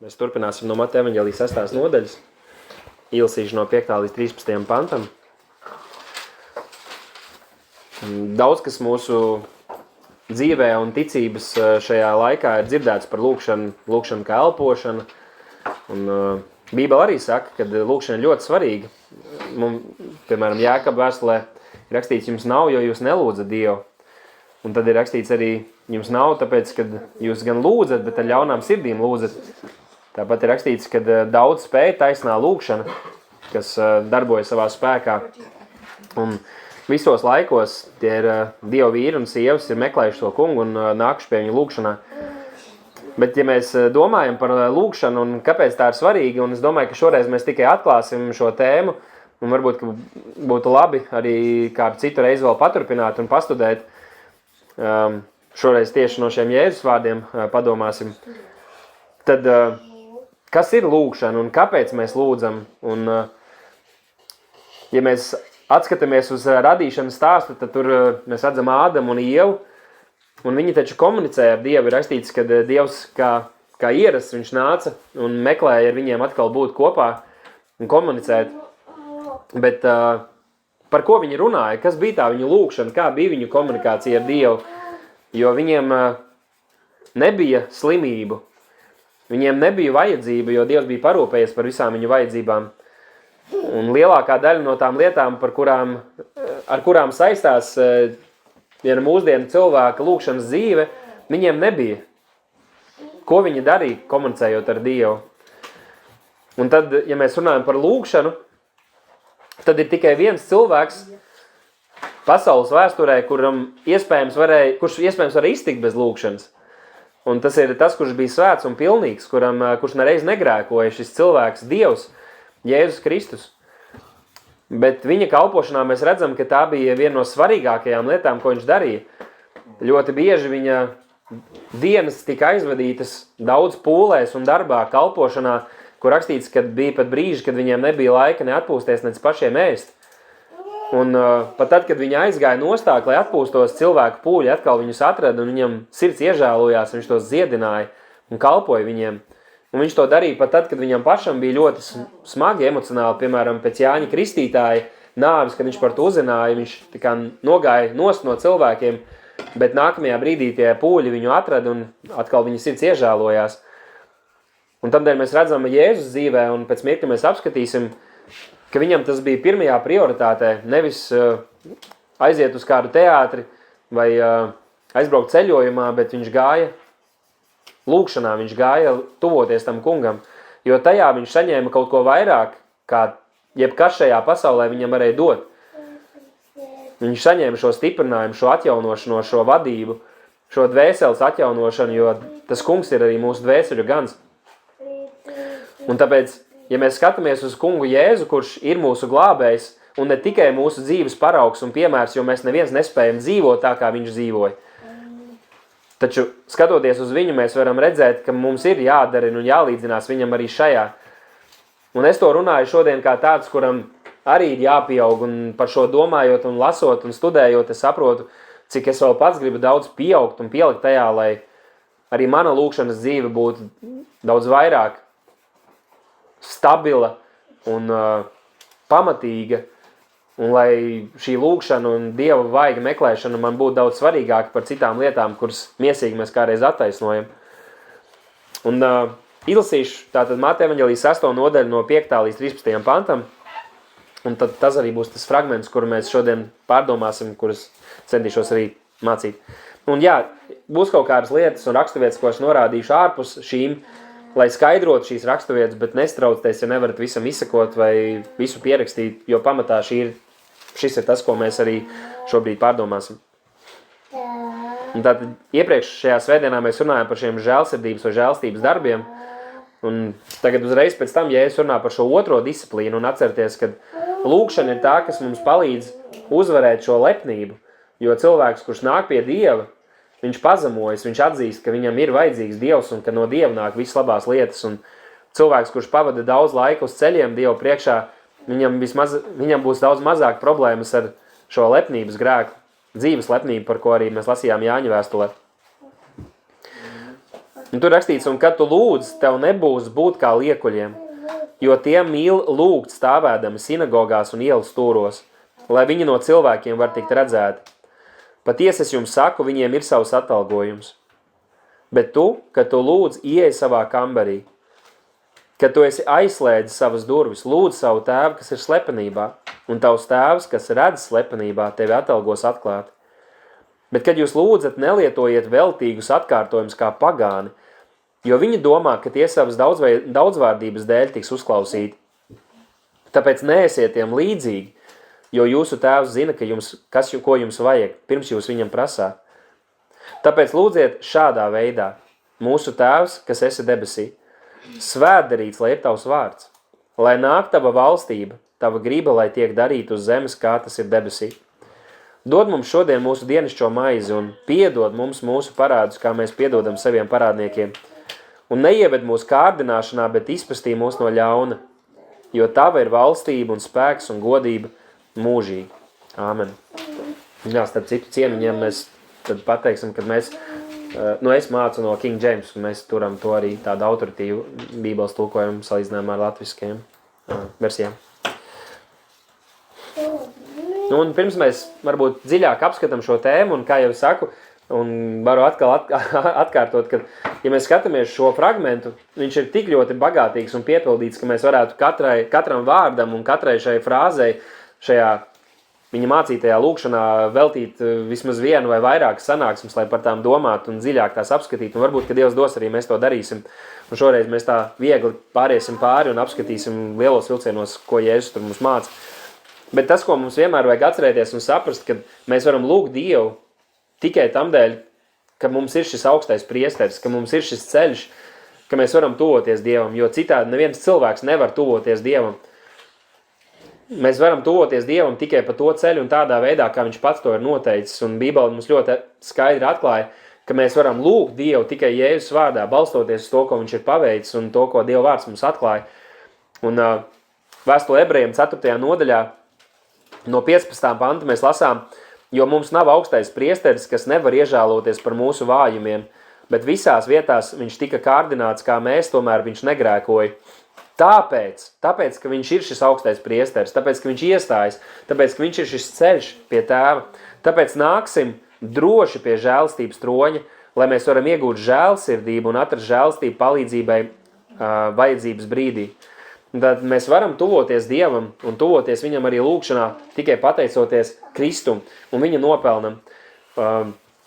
Mēs turpināsim no Mateja evaņģēlija 6. nodaļas, ielasīšu no 5. līdz 13. pantam. Daudz, kas mūsu dzīvē un ticības šajā laikā ir dzirdēts par lūkšanu kā elpošana. Un Bībele arī saka, ka lūkšana ir ļoti svarīga. Piemēram, Jākaba vēstulē ir rakstīts, jums nav, jo jūs nelūdzat Dievu. Un tad ir rakstīts arī, jums nav, tāpēc, ka jūs gan lūdzat, bet ar ļaunām sirdīm lūdzat. Tāpat ir rakstīts, ka daudz spēja taisnā lūkšana, kas darbojas savā spēkā. Un visos laikos tie ir Dieva vīri un sievas ir meklējuši to kungu un nākuši pie viņa lūkšanā. Bet ja mēs domājam par lūkšanu un kāpēc tā ir svarīga, un es domāju, ka šoreiz mēs tikai atklāsim šo tēmu, un varbūt ka būtu labi arī kādu citu reizi vēl paturpināt un pastudēt. Šoreiz tieši no šiem Jēzus vārdiem padomāsim. Tad kas ir lūkšana un kāpēc mēs lūdzam? Un, ja mēs atskatāmies uz radīšanas stāstu, tad tur mēs redzam Ādamu un Ievu, un viņi taču komunicēja ar Dievu. Ir rakstīts, ka Dievs kā ierasts viņš nāca un meklēja ar viņiem atkal būt kopā un komunicēt. Bet par ko viņi runāja? Kas bija tā viņu lūkšana? Kā bija viņu komunikācija ar Dievu? Jo viņiem nebija slimību. Viņiem nebija vajadzība, jo Dievs bija parūpējies par visām viņu vajadzībām. Un lielākā daļa no tām lietām, ar kurām saistās viena mūsdienu cilvēka lūkšanas dzīve, viņiem nebija. Ko viņi darīja, komunicējot ar Dievu? Un tad, ja mēs runājam par lūkšanu, tad ir tikai viens cilvēks pasaules vēsturē, kurš iespējams var iztikt bez lūkšanas. Un tas ir tas, kurš bija svēts un pilnīgs, kurš nereiz negrēkoja, šis cilvēks, Dievs, Jēzus Kristus. Bet viņa kalpošanā mēs redzam, ka tā bija viena no svarīgākajām lietām, ko viņš darīja. Ļoti bieži viņa dienas tika aizvadītas daudz pūlēs un darbā kalpošanā, kur rakstīts, ka bija pat brīži, kad viņiem nebija laika ne atpūsties, ne pašiem ēst. Un pat tad, kad viņi aizgāja nostāk, lai atpūstos, cilvēku pūļi atkal viņus atrada un viņam sirds iežēlojās, viņš tos dziedināja un kalpoja viņiem. Un viņš to darīja pat tad, kad viņam pašam bija ļoti smagi emocionāli, piemēram, pēc Jāņa Kristītāja nāves, kad viņš par to uzzināja, viņš tā kā nogāja nost no cilvēkiem, bet nākamajā brīdī tie pūļi viņu atrada un atkal viņa sirds iežēlojās. Un tādēļ mēs redzam Jēzus dzīvē, un pēc mirkļa mēs apskatīsim, ka viņam tas bija pirmajā prioritātē, nevis aiziet uz kādu teātri vai aizbraukt ceļojumā, bet viņš gāja lūkšanā, viņš gāja tuvoties tam kungam, jo tajā viņš saņēma kaut ko vairāk, kā jebkas šajā pasaulē viņam varēja dot. Viņš saņēma šo stiprinājumu, šo atjaunošanu, šo vadību, šo dvēseles atjaunošanu, jo tas kungs ir arī mūsu dvēseļu gans. Un tāpēc, ja mēs skatāmies uz kungu Jēzu, kurš ir mūsu glābējs, un ne tikai mūsu dzīves paraugs un piemērs, jo mēs neviens nespējam dzīvot tā, kā viņš dzīvoja. Taču, skatoties uz viņu, mēs varam redzēt, ka mums ir jādarina un jālīdzinās viņam arī šajā. Un es to runāju šodien kā tāds, kuram arī ir jāpieaug, un par šo domājot un lasot un studējot, es saprotu, cik es vēl pats gribu daudz pieaugt un pielikt tajā, lai arī mana lūkšanas dzīve būtu daudz vairāk stabila un pamatīga, un lai šī lūkšana un Dieva vaiga meklēšana man būtu daudz svarīgāka par citām lietām, kuras miesīgi mēs kādreiz attaisnojam. Un izlasīšu tātad Mateja evaņģēlija 6. nodaļu no 5. līdz 13. pantam, un tad tas arī būs tas fragments, kuru mēs šodien pārdomāsim, kurus centīšos arī mācīt. Un jā, būs kaut kādas lietas un raksturvietas, ko es norādīšu ārpus šīm, lai skaidrotu šīs raksturvietas, bet nestraucieties, ja nevarat visam izsekot vai visu pierakstīt, jo pamatā šis ir tas, ko mēs arī šobrīd pārdomāsim. Un tātad iepriekš šajā svētdienā mēs runājam par šiem žēlsirdības vai žēlstības darbiem, un tagad uzreiz pēc tam, ja es runāju par šo otro disciplīnu un atcerieties, ka lūkšana ir tā, kas mums palīdz uzvarēt šo lepnību, jo cilvēks, kurš nāk pie Dieva, viņš pazemojas, viņš atzīst, ka viņam ir vajadzīgs Dievs un ka no Dieva nāk visas labās lietas. Un cilvēks, kurš pavada daudz laika uz ceļiem Dievu priekšā, viņam būs daudz mazāk problēmas ar šo lepnības grēku, dzīves lepnību, par ko arī mēs lasījām Jāņa vēstulē. Un tur rakstīts, un kad tu lūdz, tev nebūs būt kā liekuļiem, jo tie mīl lūgt stāvēdami sinagogās un ielu stūros, lai viņi no cilvēkiem var tikt redzēti. Patiesi es jums saku, viņiem ir savs atalgojums. Bet tu, kad tu lūdz, ieej savā kambarī, kad tu esi aizslēdzis savas durvis, lūdz savu tēvu, kas ir slepenībā, un tavs tēvs, kas redz slepenībā, tevi atalgos atklāti. Bet, kad jūs lūdzat, nelietojiet veltīgus atkārtojumus kā pagāni, jo viņi domā, ka tie savas daudzvārdības dēļ tiks uzklausīti. Tāpēc neesiet tiem līdzīgi, jo jūsu tēvs zina, ko jums vajag, pirms jūs viņam prasāt. Tāpēc lūdziet šādā veidā. Mūsu tēvs, kas esi debesī, svētdarīts, lai ir tavs vārds, lai nāk tava valstība, tava griba, lai tiek darīta uz zemes, kā tas ir debesī. Dod mums šodien mūsu dienascho maizi un piedod mums mūsu parādus, kā mēs piedodam saviem parādniekiem. Un neieved mūsu kārdināšanā, bet izpestī mūs no ļauna, jo tava ir valstība un spēks un godība mūžīgi. Āmen. Jā, starp citu ciemiņiem mēs tad pateiksim, kad mēs, es mācu no King James, un mēs turam to arī tādu autoritīvu bībeles tulkojumu salīdzinājumā ar latviskajiem versijām. Un pirms mēs varbūt dziļāk apskatām šo tēmu, un kā jau saku, un varu atkal atkārtot, ka, ja mēs skatāmies šo fragmentu, viņš ir tik ļoti bagātīgs un piepildīts, ka mēs varētu katram vārdam un katrai šai frāzei, šajā viņa mācītajā lūkšanā veltīt vismaz vienu vai vairākas sanāksmes, lai par tām domātu un dziļāk tās apskatītu. Un varbūt, ka Dievs dos arī mēs to darīsim. Un šoreiz mēs tā viegli pāriesim pāri un apskatīsim lielos vilcienos, ko Jēzus tur mums māca. Bet tas, ko mums vienmēr vajag atcerēties un saprast, ka mēs varam lūgt Dievu tikai tamdēļ, ka mums ir šis augstais priesteris, ka mums ir šis ceļš, ka mēs varam tuvoties Dievam, jo citādi neviens cilvēks nevar tuvoties Dievam. Mēs varam tuvoties Dievam tikai pa to ceļu un tādā veidā, kā viņš pats to ir noteicis. Un Bībele mums ļoti skaidri atklāja, ka mēs varam lūgt Dievu tikai Jēzus vārdā, balstoties uz to, ko viņš ir paveicis un to, ko Dieva vārds mums atklāja. Un vēstule Ebrejiem 4. nodaļā no 15. panta mēs lasām, jo mums nav augstais priesteris, kas nevar iežēloties par mūsu vājumiem, bet visās vietās viņš tika kārdināts, kā mēs, tomēr viņš negrēkoja. Tāpēc, ka viņš ir šis augstais priesteris, tāpēc, ka viņš iestājas, tāpēc, ka viņš ir šis ceļš pie tēva, tāpēc nāksim droši pie žēlstības troņa, lai mēs varam iegūt žēlsirdību un atrast žēlstību palīdzībai vajadzības brīdī. Tad mēs varam tuvoties Dievam un tuvoties viņam arī lūkšanā tikai pateicoties Kristum un viņa nopelnam.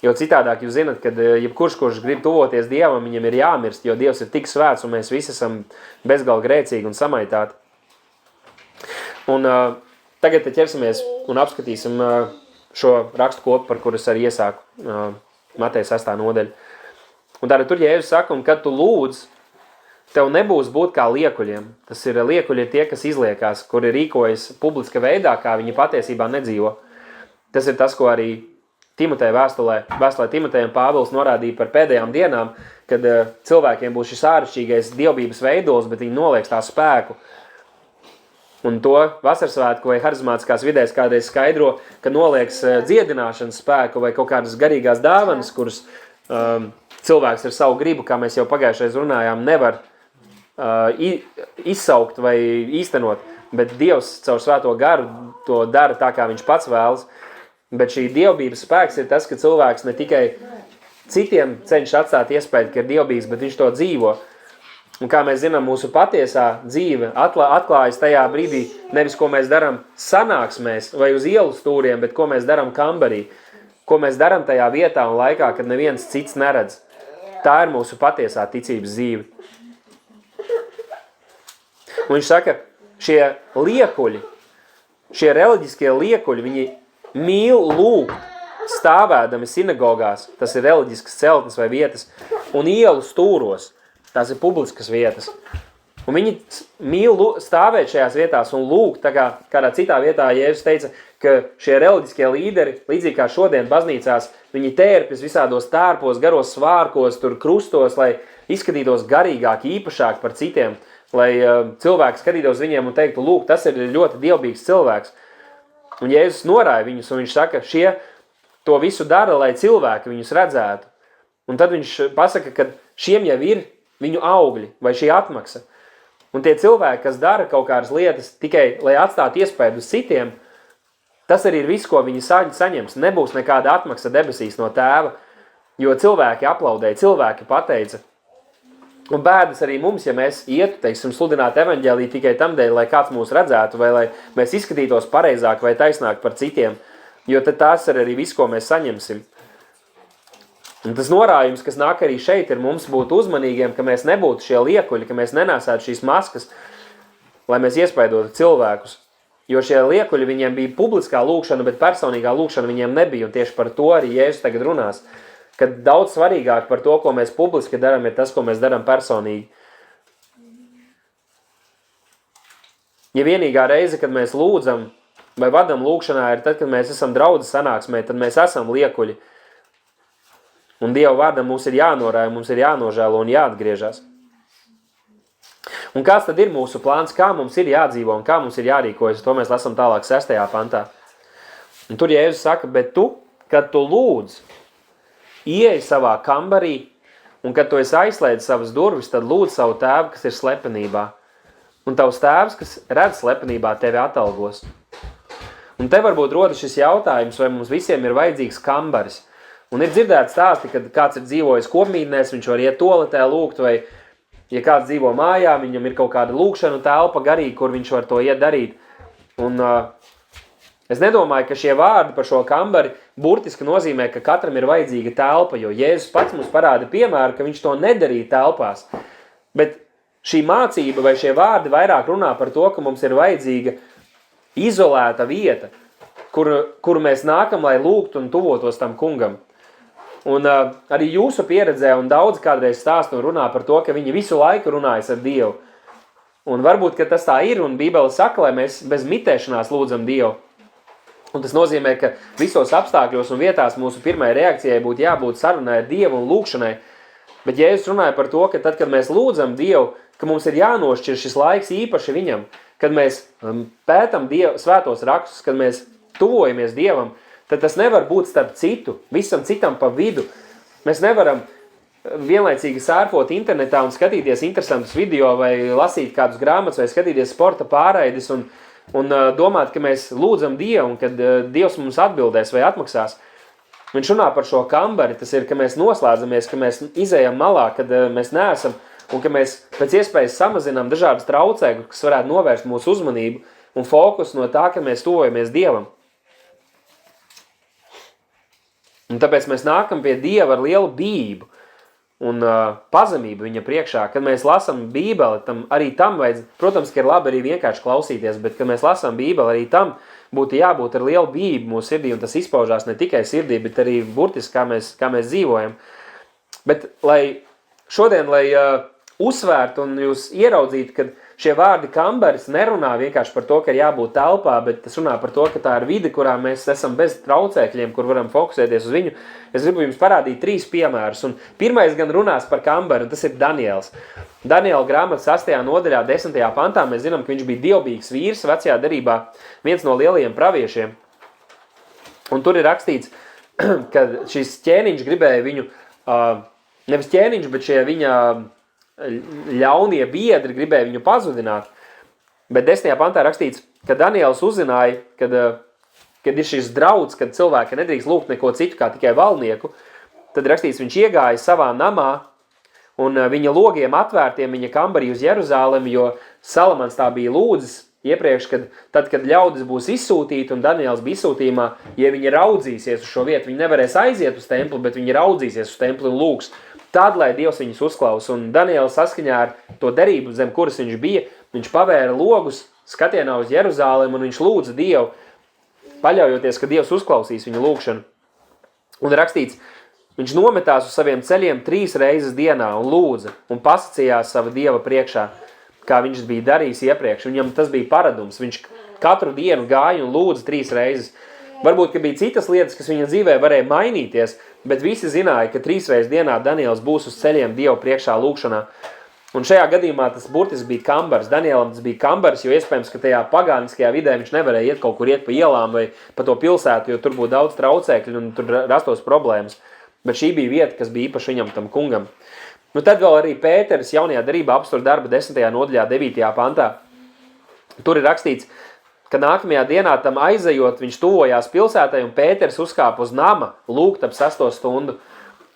Jo citādāk jūs zinat, kad jebkurš, kurš grib tuvoties Dievam, viņam ir jāmirst, jo Dievs ir tik svēts un mēs visi esam bezgalīgi grēcīgi un samaitāti. Un tagad ķersimies un apskatīsim šo rakstu kopu, par kuras arī iesāku Mateja 6. nodaļa. Un tātad tur Jēzus saka, un kad tu lūdz, tev nebūs būt kā liekuļiem. Tas ir liekuļi ir tie, kas izliekās, kuri rīkojas publiska veidā, kā viņi patiesībā nedzīvo. Tas ir tas, ko arī Timoteja vēstulē Timotejam Pāvils norādīja par pēdējām dienām, kad cilvēkiem būs šis āršķīgais dievbības veidols, bet viņi nolieks tā spēku. Un to vasarsvētku vai harizmātiskās vidēs kādreiz skaidro, ka nolieks dziedināšanas spēku vai kaut kādas garīgās dāvanas, kuras cilvēks ar savu gribu, kā mēs jau pagājušais runājām, nevar izsaukt vai īstenot, bet Dievs caur svēto garu to dara tā, kā viņš pats vēlas. Bet šī dievbības spēks ir tas, ka cilvēks ne tikai citiem cenšas atstāt iespēju, ka ir dievbības, bet viņš to dzīvo. Un kā mēs zinām, mūsu patiesā dzīve atklājas tajā brīdī, nevis ko mēs darām sanāksmēs vai uz ielu stūriem, bet ko mēs darām kambarī, ko mēs darām tajā vietā un laikā, kad neviens cits neredz. Tā ir mūsu patiesā ticības dzīve. Un viņš saka, šie liekuļi, šie reliģiskie liekuļi, viņi mīl lūgt stāvēdami sinagogās, tas ir reliģiskas celtnes vai vietas, un ielu stūros, tās ir publiskas vietas. Un viņi mīl stāvēt šajās vietās un lūgt, tā kā kādā citā vietā Jēzus teica, ka šie reliģiskie līderi, līdzīgi kā šodien baznīcās, viņi tērpjas visādos tērpos, garos svārkos, tur krustos, lai izskatītos garīgāk, īpašāk par citiem, lai cilvēki skatītos viņiem un teiktu, lūk, tas ir ļoti dievbīgs cilvēks. Un Jēzus norāja viņus, un viņš saka, šie to visu dara, lai cilvēki viņus redzētu. Un tad viņš pasaka, ka šiem jau ir viņu augļi vai šī atmaksa. Un tie cilvēki, kas dara kaut kādas lietas tikai, lai atstātu iespēju uz citiem, tas arī ir viss, ko viņi saņems. Nebūs nekāda atmaksa debesīs no tēva, jo cilvēki aplaudēja, cilvēki pateica. Un bēdas arī mums, ja mēs ietu, teiksim, sludināt evaņģēliju tikai tam dēļ, lai kāds mūs redzētu, vai lai mēs izskatītos pareizāk vai taisnāk par citiem, jo tad tās ir arī viss, ko mēs saņemsim. Un tas norājums, kas nāk arī šeit, ir mums būt uzmanīgiem, ka mēs nebūtu šie liekuļi, ka mēs nenāsētu šīs maskas, lai mēs iespaidotu cilvēkus. Jo šie liekuļi viņiem bija publiskā lūkšana, bet personīgā lūkšana viņiem nebija, un tieši par to arī Jēzus tagad runās. Kad daudz svarīgāk par to, ko mēs publiski darām, ir tas, ko mēs darām personīgi. Ja vienīgā reize, kad mēs lūdzam vai vadam lūkšanā, ir tad, kad mēs esam draudzes sanāksmē, tad mēs esam liekuļi. Un Dieva vārdam mums ir jānorāja, mums ir jānožēlo un jāatgriežas. Un kāds tad ir mūsu plāns, kā mums ir jādzīvo un kā mums ir jārīkojas, to mēs lasam tālāk 6. pantā. Un tur Jēzus saka, bet tu, kad tu lūdz, ieej savā kambarī, un kad tu esi aizslēdz savas durvis, tad lūdz savu tēvu, kas ir slepenībā. Un tavs tēvs, kas redz slepenībā, tevi atalgos. Un te varbūt rodas šis jautājums, vai mums visiem ir vajadzīgs kambaris. Un ir dzirdēts stāsti, kad kāds ir dzīvojis kopmītnēs, viņš var iet toaletē lūgt, vai ja kāds dzīvo mājā, viņam ir kaut kāda lūkšana telpa garīga, kur viņš var to iet darīt. Un es nedomāju, ka šie vārdi par šo kambari burtiski nozīmē, ka katram ir vajadzīga telpa, jo Jēzus pats mums parāda piemēru, ka viņš to nedarīja telpās. Bet šī mācība vai šie vārdi vairāk runā par to, ka mums ir vajadzīga izolēta vieta, kuru mēs nākam, lai lūgtu un tuvotos tam kungam. Un arī jūsu pieredzē un daudz kādreiz stāst un runā par to, ka viņi visu laiku runājas ar Dievu. Un varbūt, ka tas tā ir, un Bībele saka, lai mēs bez mitēšanās lūdzam Dievu. Un tas nozīmē, ka visos apstākļos un vietās mūsu pirmai reakcijai būtu jābūt sarunai ar Dievu un lūkšanai. Bet Jēzus runāja par to, ka tad, kad mēs lūdzam Dievu, ka mums ir jānošķir šis laiks īpaši viņam, kad mēs pētam Dievu svētos rakstus, kad mēs tuvojamies Dievam, tad tas nevar būt starp citu, visam citam pa vidu. Mēs nevaram vienlaicīgi sērfot internetā un skatīties interesantus video vai lasīt kādus grāmatus vai skatīties sporta pārraidis un domāt, ka mēs lūdzam Dievu un kad Dievs mums atbildēs vai atmaksās. Viņš runā par šo kambari, tas ir, ka mēs noslēdzamies, ka mēs izējam malā, kad mēs neesam un ka mēs pēc iespējas samazinām dažādas traucēkļus, kas varētu novērst mūsu uzmanību un fokusu no tā, ka mēs tuvojamies Dievam. Un tāpēc mēs nākam pie Dieva ar lielu bību un pazemību viņa priekšā. Kad mēs lasām Bībeli, arī tam vajadz, protams, ka ir labi arī vienkārši klausīties, bet kad mēs lasām Bībeli, arī tam būtu jābūt ar lielu bību mūsu sirdī, un tas izpaužās ne tikai sirdī, bet arī burtiski, kā mēs dzīvojam. Bet šodien, lai uzsvērtu un jūs ieraudzītu, kad šie vārdi kambaris nerunā vienkārši par to, ka ir jābūt telpā, bet tas runā par to, ka tā ir vide, kurā mēs esam bez traucēkļiem, kur varam fokusēties uz viņu. Es gribu jums parādīt 3 piemērus. Un pirmais gan runās par kambari, un tas ir Daniels. Daniela grāmatas 8. nodaļā, 10. pantā, mēs zinām, ka viņš bija dievbijīgs vīrs vecajā derībā, viens no lielajiem praviešiem. Un tur ir rakstīts, ka šis ķēniņš gribēja viņu, nevis ķēniņš, bet šie viņa ļaunie biedri gribēja viņu pazudināt, bet 10. pantā rakstīts, ka Daniels uzzināja, kad ir šis draudz, kad cilvēki nedrīkst lūgt neko citu kā tikai valnieku, tad rakstīts, viņš iegāja savā namā un viņa logiem atvērtiem viņa kambarī uz Jeruzālemi, jo Salamans tā bija lūdzis iepriekš, kad ļaudis būs izsūtīti un Daniels bija izsūtījumā, ja viņi raudzīsies uz šo vietu, viņi nevarēs aiziet uz templi, bet viņi raudzīsies uz templi un lūgs. Tad, lai Dievs viņus uzklaus, un Daniels saskaņā ar to derību, zem kuras viņš bija, viņš pavēra logus skatienā uz Jeruzālemi, un viņš lūdza Dievu, paļaujoties, ka Dievs uzklausīs viņu lūgšanu. Un rakstīts, viņš nometās uz saviem ceļiem 3 reizes dienā un lūdza, un pasacījās sava Dieva priekšā, kā viņš bija darījis iepriekš. Viņam tas bija paradums, viņš katru dienu gāja un lūdza 3 reizes. Varbūt, ka bija citas lietas, kas viņa dzīvē varēja mainīties, bet visi zināja, ka 3 reizes dienā Daniels būs uz ceļiem Dievu priekšā lūkšanā. Un šajā gadījumā tas burtiski bija kambars. Danielam tas bija kambars, jo iespējams, ka tajā pagāniskajā vidē viņš nevarēja iet kaut kur iet pa ielām vai pa to pilsētu, jo tur būtu daudz traucēkļu un tur rastos problēmas. Bet šī bija vieta, kas bija īpaši viņam, tam kungam. Nu, tad vēl arī Pēteris jaunajā darībā apstur darba 10. nodaļā 9. pantā. Tur ir rakstīts, ka nākamajā dienā tam aizejot, viņš tuvojās pilsētai, un Pēteris uzkāpa uz nama, lūgt ap 6. stundu.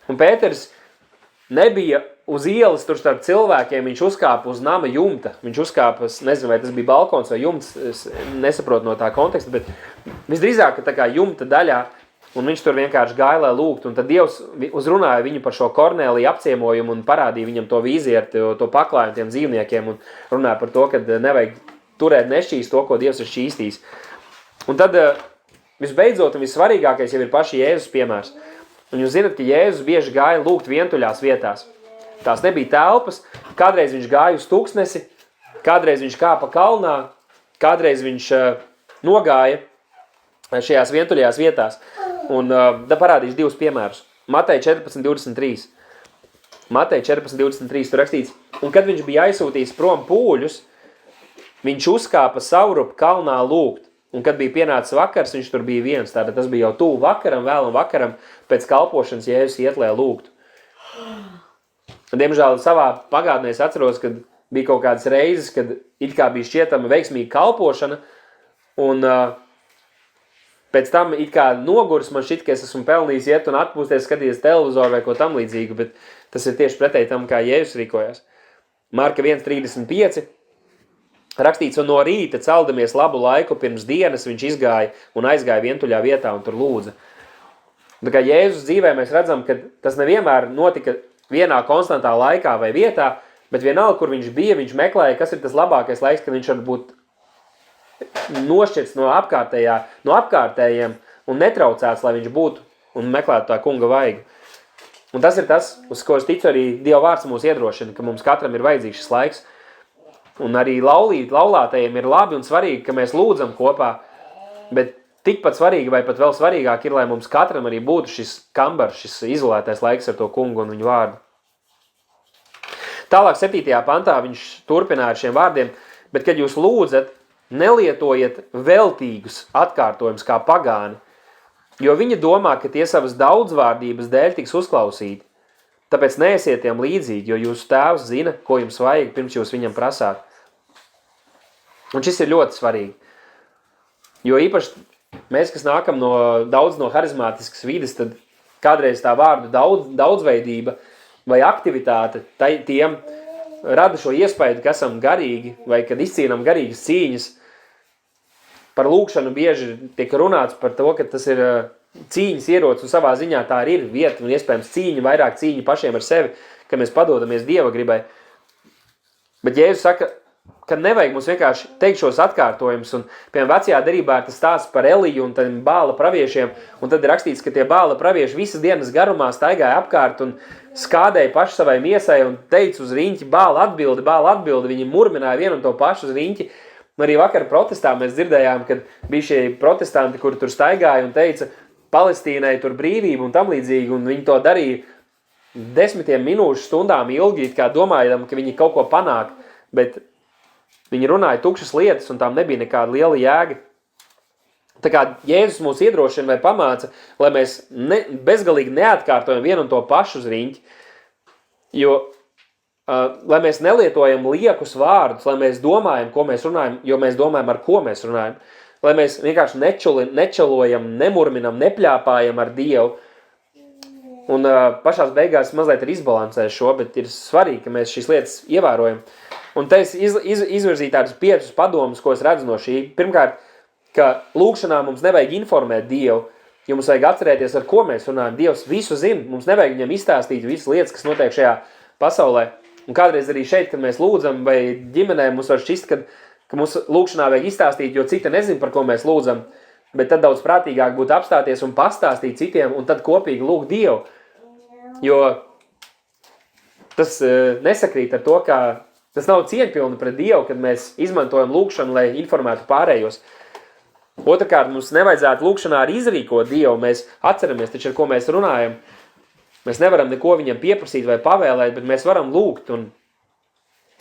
Un Pēteris nebija uz ielas tur starp cilvēkiem, viņš uzkāpa uz nama jumta. Viņš uzkāpa, es nezinu, vai tas bija balkons vai jumts, es nesaprotu no tā konteksta, bet visdrīzāk, ka tā kā jumta daļā, un viņš tur vienkārši gāja, lai lūgt, un tad Dievs uzrunāja viņu par šo Kornēliju apciemojumu un parādīja viņam to vīziju ar to paklājumu tiem dzīvniekiem, un runāja par to, ka nevajag turēt nešķīst to, ko Dievs ir šķīstījis. Un tad visbeidzot un vissvarīgākais jau ir paši Jēzus piemērs. Un jūs zinat, ka Jēzus bieži gāja lūgt vientuļās vietās. Tās nebija telpas, kādreiz viņš gāja uz tūkstnesi, kādreiz viņš kāpa kalnā, kādreiz viņš nogāja šajās vientuļajās vietās. Un da parādīšu 2 piemērus. Mateja 14.23. Mateja 14.23 tur rakstīts, un kad viņš bija aizsūtījis prom pūļus, viņš uzkāpa saurup kalnā lūgt. Un kad bija pienācis vakars, viņš tur bija viens. Tātad tas bija jau tuvu vakaram, vēlam vakaram, pēc kalpošanas Jēzus iet, lai lūgtu. Diemžēl savā pagātnē es atceros, kad bija kaut kādas reizes, kad it kā bija šķietama veiksmīga kalpošana, un pēc tam it kā nogurs man šķiet, ka es esmu pelnījis iet un atpūsties, skatīties televizoru vai ko tam līdzīgu, bet tas ir tieši pretēji tam, kā Jēzus rīkojās. Marka 1.35. Rakstīts, un no rīta celdamies labu laiku pirms dienas viņš izgāja un aizgāja vientuļā vietā un tur lūdza. Tā kā Jēzus dzīvē mēs redzam, ka tas nevienmēr notika vienā konstantā laikā vai vietā, bet vienalga, kur viņš bija, viņš meklēja, kas ir tas labākais laiks, kad viņš var būt nošķirts no apkārtējiem un netraucēts, lai viņš būtu un meklētu tā kunga vaigu. Un tas ir tas, uz ko es ticu arī Dieva vārds mūs iedrošina, ka mums katram ir vajadzīgs šis laiks. Un arī laulātajiem ir labi un svarīgi, ka mēs lūdzam kopā, bet tikpat svarīgi vai pat vēl svarīgāk ir, lai mums katram arī būtu šis kambars, šis izolētais laiks ar to kungu un viņu vārdu. Tālāk 7. pantā viņš turpināja ar šiem vārdiem, bet kad jūs lūdzat, nelietojiet veltīgus atkārtojumus kā pagāni, jo viņi domā, ka tie savas daudzvārdības dēļ tiks uzklausīti. Tāpēc neesiet tiem līdzīgi, jo jūsu tēvs zina, ko jums vajag, pirms jūs viņam prasāt. Un šis ir ļoti svarīgi. Jo īpaši mēs, kas nākam daudz no harizmātiskas vides, tad kādreiz tā vārdu daudzveidība vai aktivitāte tiem rada šo iespēju, ka esam garīgi vai kad izcīnam garīgas cīņas. Par lūkšanu bieži tiek runāts par to, ka tas ir cīņas ierocis un savā ziņā tā arī ir vieta un iespējams vairāk cīņa pašiem ar sevi, ka mēs padodamies Dieva gribai. Bet Jēzus saka, ka nevajag mums vienkārši teikt šos atkārtojumus, un piemēram vecajā derībā ir tas stāsts par Eliju un tādiem bāla praviešiem, un tad ir rakstīts, ka tie bāla pravieši visas dienas garumā staigāja apkārt un skādēja paši savai miesai un teica uz riņķi bāla atbildi, viņi murmināja vienu un to pašu uz riņķi. Un arī vakar protestā mēs dzirdējām, kad bija šie protestanti, kuri tur staigāja un teica Palestīnai tur brīvību un tam līdzīgi, un viņi to darīja 10 minūšu stundām ilgi, kā domājam, ka viņi kaut ko panāk, bet viņi runāja tukšas lietas, un tām nebija nekāda liela jēga. Tā kā Jēzus mūs iedrošina vai pamāca, lai mēs bezgalīgi neatkārtojam vienu un to pašu uz riņķi, jo lai mēs nelietojam liekus vārdus, lai mēs domājam, ko mēs runājam, jo mēs domājam, ar ko mēs runājam, lai mēs vienkārši nečalojam, nemurminam, nepļāpājam ar Dievu. Un pašās beigās mazliet ir izbalansējis šo, bet ir svarīgi, ka mēs šīs lietas ievērojam. Un te es izvirzīju tādus 5 padomus, ko es redzu no šī. Pirmkārt, ka lūkšanā mums nevajag informēt Dievu, jo mums vajag atcerēties, ar ko mēs runājam. Dievs visu zina, mums nevajag viņam izstāstīt visas lietas, kas notiek šajā pasaulē. Un kādreiz arī šeit, kad mēs lūdzam vai ģimenē, mums var šķist, ka mums lūkšanā vajag izstāstīt, jo citi nezin, par ko mēs lūdzam, bet tad daudz prātīgāk būtu apstāties un pastāstīt citiem un tad kopīgi lūgt Dievu. Jo tas nesakrīt ar to, ka tas nav cieņpilni pret Dievu, kad mēs izmantojam lūkšanu, lai informētu pārējos. Otrkārt, mums nevajadzētu lūkšanā arī izrīkot Dievu, mēs atceramies taču, ar ko mēs runājam. Mēs nevaram neko viņam pieprasīt vai pavēlēt, bet mēs varam lūgt. Un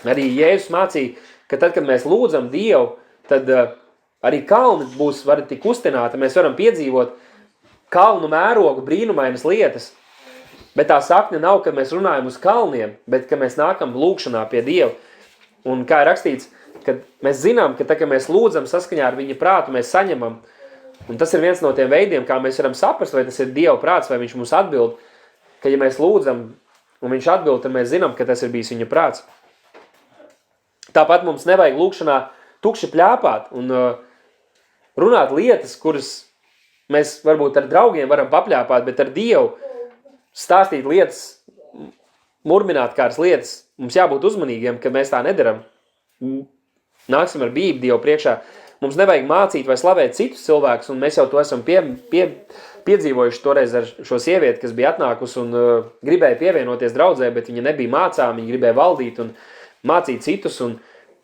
arī Jēzus mācīja, ka tad, kad mēs lūdzam Dievu, tad arī kalni var tik kustināti. Mēs varam piedzīvot kalnu mērogu brīnumainas lietas. Bet tā sakne nav, kad mēs runājam uz kalniem, bet kad mēs nākam lūkšanā pie Dieva. Un kā ir rakstīts, kad mēs zinām, ka tā, kad mēs lūdzam saskaņā ar viņa prātu, mēs saņemam. Un tas ir viens no tiem veidiem, kā mēs varam saprast, vai tas ir Dieva prāts, vai viņš mums atbild. Ka ja mēs lūdzam un viņš atbild, tad mēs zinām, ka tas ir bijis viņa prāts. Tāpat mums nevajag lūkšanā tukši pļāpāt un runāt lietas, kuras mēs varbūt ar draugiem varam papļāpāt, bet ar Dievu stāstīt lietas, murmināt kādas lietas. Mums jābūt uzmanīgiem, ka mēs tā nedaram. Nāksim ar bībeli Dievu priekšā. Mums nevajag mācīt vai slavēt citus cilvēkus, un mēs jau to esam piedzīvojuši toreiz ar šo sievieti, kas bija atnākusi un gribēja pievienoties draudzē, bet viņa nebija mācām, viņa gribēja valdīt un mācīt citus, un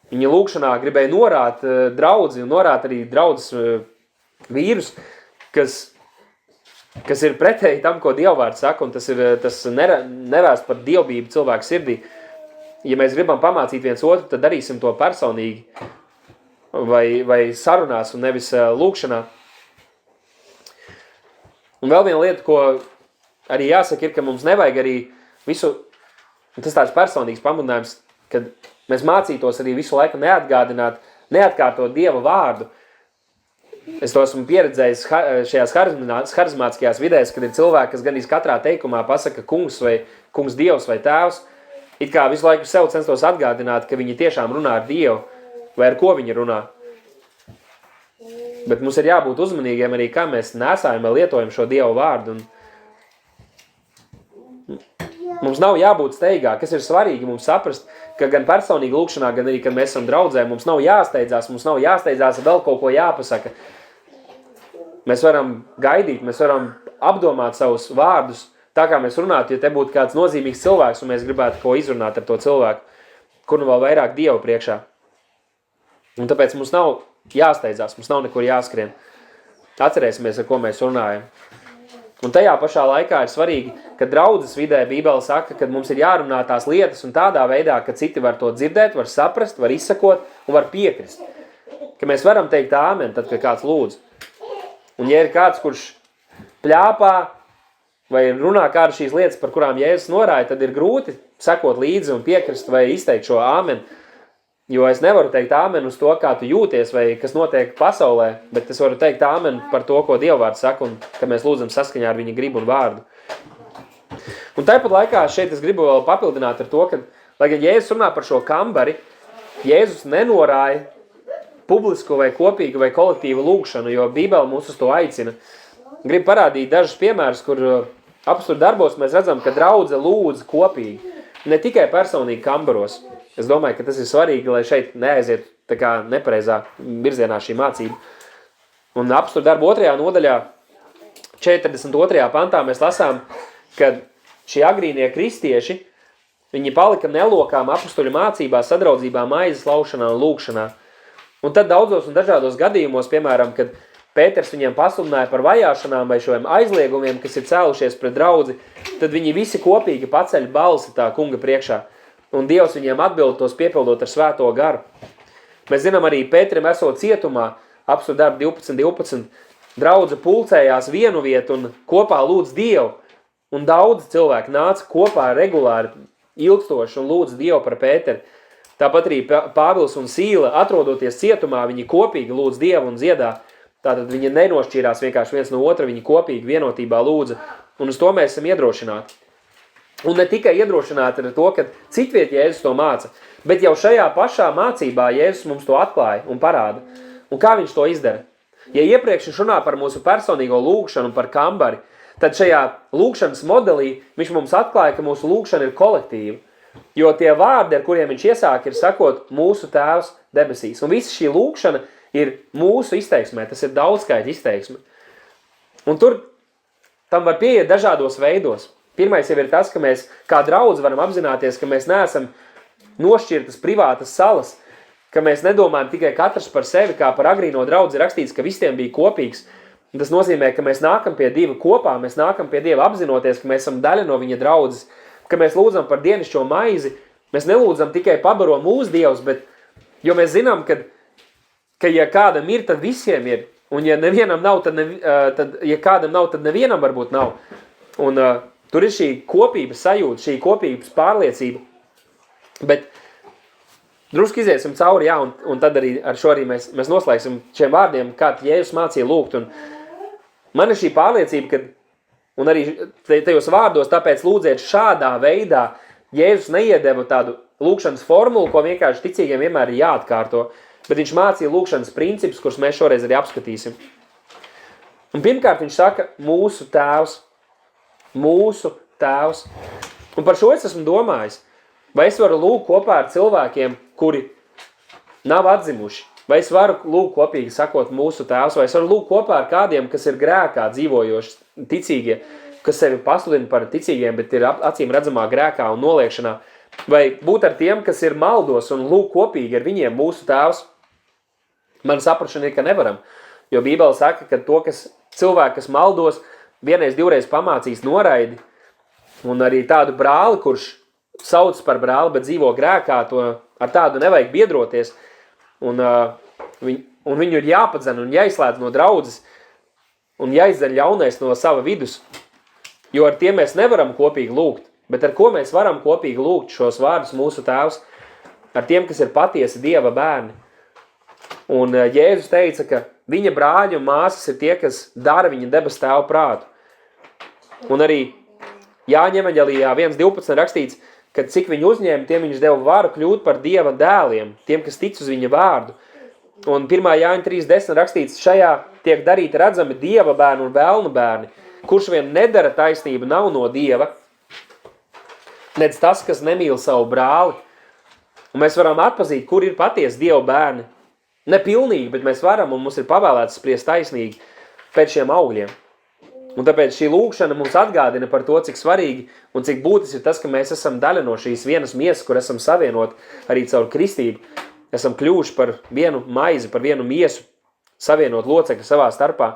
viņa lūkšanā gribēja norāt draudzi un norāt arī draudzes vīrus, kas ir pretēji tam, ko Dievvārds saka, un tas nevēst par dievbību cilvēku sirdī. Ja mēs gribam pamācīt viens otru, tad darīsim to personīgi vai sarunās un nevis lūkšanā. Un vēl viena lieta, ko arī jāsaka, ir, ka mums nevajag arī visu, un tas tāds personīgs pamudinājums, kad mēs mācītos arī visu laiku neatkārtot Dieva vārdu. Es to esmu pieredzējis šajās harizmātiskajās vidēs, kad ir cilvēki, kas gan katrā teikumā pasaka kungs vai kungs Dievs vai tēvs, it kā visu laiku sev censtos atgādināt, ka viņi tiešām runā ar Dievu vai ar ko viņi runā. Bet mums ir jābūt uzmanīgiem arī, kā mēs nesājam vai lietojam šo Dieva vārdu. Un mums nav jābūt steigā, kas ir svarīgi mums saprast, ka gan personīgi lūkšanā, gan arī, kad mēs esam draudzē, mums nav jāsteidzās vēl kaut ko jāpasaka. Mēs varam gaidīt, mēs varam apdomāt savus vārdus, tā kā mēs runātu, ja te būtu kāds nozīmīgs cilvēks un mēs gribētu ko izrunāt ar to cilvēku, kur nu vēl vairāk Dievu priekšā. Un tāpēc mums nav jāsteidzās, mums nav nekur jāskrien. Atcerēsimies, ar ko mēs runājam. Un tajā pašā laikā ir svarīgi, ka draudzes vidē Bībele saka, ka mums ir jārunā tās lietas un tādā veidā, ka citi var to dzirdēt, var saprast, var izsakot un var piekrist. Ka mēs varam teikt āmen, tad, kad kāds lūdz. Un ja ir kāds, kurš pļāpā vai runā kādu šīs lietas, par kurām Jēzus norāja, tad ir grūti sekot līdzi un piekrist vai izteikt šo āmen. Jo es nevaru teikt āmen uz to, kā tu jūties vai kas notiek pasaulē, bet es varu teikt āmen par to, ko Dievvārds saka un ka mēs lūdzam saskaņā ar viņa gribu un vārdu. Un tāpat laikā šeit es gribu vēl papildināt ar to, ka, lai gan Jēzus runā par šo kambari, Jēzus nenorāja publisku vai kopīgu vai kolektīvu lūgšanu, jo Bībele mūs uz to aicina. Gribu parādīt dažus piemērus, kur apstākļu darbos mēs redzam, ka draudze lūdz kopīgi, ne tikai personīgi kambaros. Es domāju, ka tas ir svarīgi, lai šeit neaiziet tā kā nepareizā virzienā šī mācība. Un apstākļu darbu 2. nodaļā, 42. pantā mēs lasām, ka šie agrīnie kristieši, viņi palika nelokām apstuļu mācībā, sadraudzībā, maizes laušanā un lūkšanā. Un tad daudzos un dažādos gadījumos, piemēram, kad Pēters viņiem pasludināja par vajāšanām vai šiem aizliegumiem, kas ir cēlušies pret draudzi, tad viņi visi kopīgi paceļ balsi tā kunga priekšā. Un Dievs viņiem atbild tos piepildot ar svēto garu. Mēs zinām arī Pēterim esot cietumā, apstākļu darbu 12. Draudze pulcējās vienu vietu un kopā lūdz Dievu. Un daudz cilvēki nāca kopā regulāri, ilgstoši un lūdz Dievu par Pēteri. Tāpat arī Pāvils un Sīla, atrodoties cietumā, viņi kopīgi lūdz Dievu un dziedā. Tātad viņi nenošķīrās vienkārši viens no otra, viņi kopīgi vienotībā lūdza. Un uz to mēs esam iedrošināti. Un ne tikai iedrošināti ar to, ka citviet Jēzus to māca, bet jau šajā pašā mācībā Jēzus mums to atklāja un parāda. Un kā viņš to izdara? Ja iepriekš viņš runā par mūsu personīgo lūgšanu un par kambari, tad šajā lūgšanas modelī viņš mums atklāja, ka mūsu lūgšana ir kolektīva. Jo tie vārdi, ar kuriem viņš iesāk, ir sakot mūsu tēvs debesīs. Un visa šī lūgšana ir mūsu izteiksmē, tas ir daudzskaita izteiksme. Un tur tam var pieiet dažādos veidos. Pirmais jau ir tas, ka mēs kā draudz varam apzināties, ka mēs neesam nošķirtas privātas salas, ka mēs nedomājam tikai katrs par sevi, kā par agrīno draudzi rakstīts, ka visiem bija kopīgs. Un tas nozīmē, ka mēs nākam pie Dieva kopā, mēs nākam pie Dieva apzinoties, ka mēs esam daļa no viņa draudzes, ka mēs lūdzam par dienišķo maizi, mēs nelūdzam tikai pabaro mūsu Dievs, bet jo mēs zinām, ka ja kādam ir, tad visiem ir, un ja nevienam nav, tad ja kādam nav, tad nevienam varbūt nav. Un Tur ir šī kopības sajūta, šī kopības pārliecība, bet drusku iziesim cauri, jā, un tad arī ar šo arī mēs noslēgsim šiem vārdiem, kā Jēzus mācīja lūgt, un man ir šī pārliecība, ka, un arī tajos vārdos, tāpēc lūdziet šādā veidā, Jēzus neiedeva tādu lūkšanas formulu, ko vienkārši ticīgiem vienmēr ir jāatkārto, bet viņš mācīja lūkšanas principus, kurus mēs šoreiz arī apskatīsim. Un pirmkārt viņš saka, mūsu tēvs, un par šo es esmu domājis, vai es varu lūgt kopā ar cilvēkiem, kuri nav atzimuši, vai es varu lūgt kopīgi sakot mūsu tēvs, vai es varu lūgt kopā ar kādiem, kas ir grēkā dzīvojoši ticīgie, kas sevi pasludina par ticīgiem, bet ir acīm redzamā grēkā un noliekšanā, vai būt ar tiem, kas ir maldos un lūgt kopīgi ar viņiem mūsu tēvs. Man saprašana ir, ka nevaram, jo Bībele saka, ka to, kas cilvēki, kas maldos, vienreiz, divreiz pamācīs noraidi, un arī tādu brāli, kurš sauc par brāli, bet dzīvo grēkā, ar tādu nevajag biedroties, un viņu ir jāpadzen un jāizslēdz no draudzes, un jāizdara ļaunais no sava vidus, jo ar tiem mēs nevaram kopīgi lūgt, bet ar ko mēs varam kopīgi lūgt šos vārdus mūsu tēvs? Ar tiem, kas ir patiesi Dieva bērni. Un Jēzus teica, ka viņa brāļi un māsas ir tie, kas dara viņa debes tēva prātu. Un arī Jāņa evaņģelijā 1.12 rakstīts, ka cik viņi uzņēma, tiem viņš deva varu kļūt par Dieva dēliem, tiem, kas tic uz viņa vārdu. Un 1. Jāņa 3.10 rakstīts, šajā tiek darīti redzami Dieva bērni un vēlnu bērni, kurš vien nedara taisnību nav no Dieva, nedz tas, kas nemīl savu brāli. Un mēs varam atpazīt, kur ir patiesi Dieva bērni. Nepilnīgi, bet mēs varam un mums ir pavēlēts spriest taisnīgi pēc šiem augļiem. Un tāpēc šī lūkšana mums atgādina par to, cik svarīgi un cik būtis ir tas, ka mēs esam daļa no šīs vienas miesas, kur esam savienot arī caur kristību. Esam kļuvuši par vienu maizi, par vienu miesu, savienot locekļu savā starpā.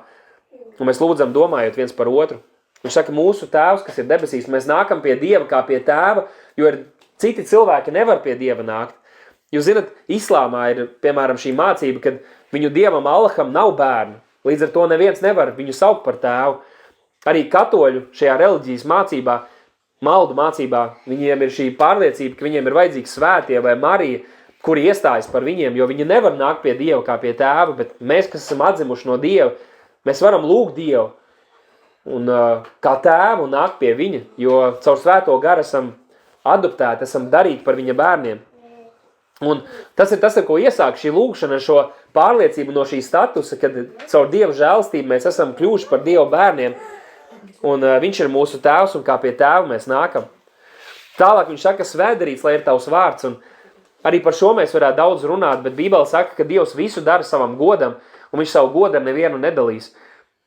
Un mēs lūdzam domājot viens par otru. Viņš saka, mūsu tēvs, kas ir debesīs, mēs nākam pie Dieva kā pie tēva, jo citi cilvēki nevar pie Dieva nākt. Jūs zinat, islāmā ir, piemēram, šī mācība, kad viņu dievam Allaham nav bērnu. Līdz ar to neviens nevar viņu saukt par tēvu. Arī katoļu šajā reliģijas mācībā, maldu mācībā, viņiem ir šī pārliecība, ka viņiem ir vajadzīgi svētie vai Marija, kuri iestājas par viņiem, jo viņi nevar nākt pie Dieva kā pie tēva, bet mēs, kas esam atzimuši no Dieva, mēs varam lūgt Dievu un kā tēvu nākt pie viņa, jo caur svēto garu esam adoptēti, esam darīti par viņa bērniem. Un tas ir tas, ar ko iesāk šī lūkšana, šo pārliecību no šī statusa, kad caur Dieva žēlstību mēs esam kļuvuši par Dieva bērniem, un viņš ir mūsu tēvs, un kā pie tēva mēs nākam. Tālāk viņš saka, svētdarīts, lai ir tavs vārds, un arī par šo mēs varētu daudz runāt, bet Bībele saka, ka Dievs visu dara savam godam, un viņš savu godu ar nevienu nedalīs.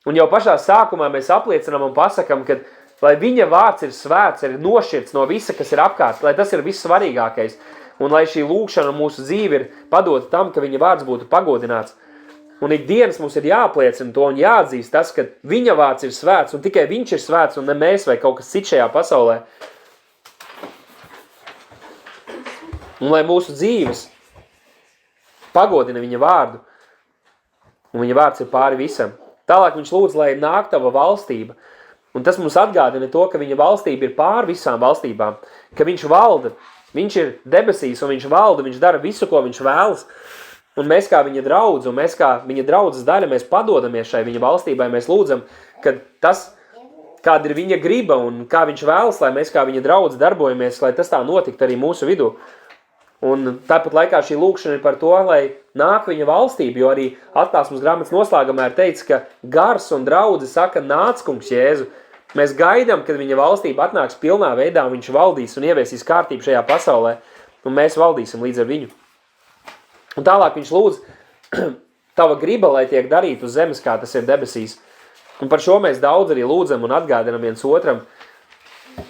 Un jau pašā sākumā mēs apliecinām un pasakam, ka lai viņa vārds ir svēts, ir nošķirts no visa, kas ir apkārt, lai tas ir vissvarīgākais, un lai šī lūkšana mūsu dzīve ir padota tam, ka viņa vārds būtu pagodināts. Un ikdienas mums ir jāapliecina to un jāatzīst tas, ka viņa vārds ir svēts, un tikai viņš ir svēts, un ne mēs vai kaut kas cits šajā pasaulē. Un lai mūsu dzīves pagodina viņa vārdu, un viņa vārds ir pāri visam. Tālāk viņš lūdz, lai nāk tava valstība. Un tas mums atgādina to, ka viņa valstība ir pāri visām valstībām, ka viņš valda, viņš ir debesīs, un viņš valda, viņš dara visu, ko viņš vēlas. Un mēs kā viņa draudz, un mēs kā viņa draudzes daļa, mēs padodamies šai viņa valstībai, mēs lūdzam, ka tas, kāda ir viņa griba un kā viņš vēlas, lai mēs kā viņa draudz darbojamies, lai tas tā notikt arī mūsu vidū. Un tāpat laikā šī lūkšana ir par to, lai nāk viņa valstība, jo arī Atklāsmes grāmatas noslēgumā ir teicis, ka gars un draudze saka, nāc, kungs Jēzu. Mēs gaidām, kad viņa valstība atnāks pilnā veidā, un viņš valdīs un ieviesīs kārtību šajā pasaulē, un mēs valdīsim līdz ar viņu. Un tālāk viņš lūdz, tava griba, lai tiek darīt uz zemes, kā tas ir debesīs. Un par šo mēs daudz arī lūdzam un atgādinam viens otram,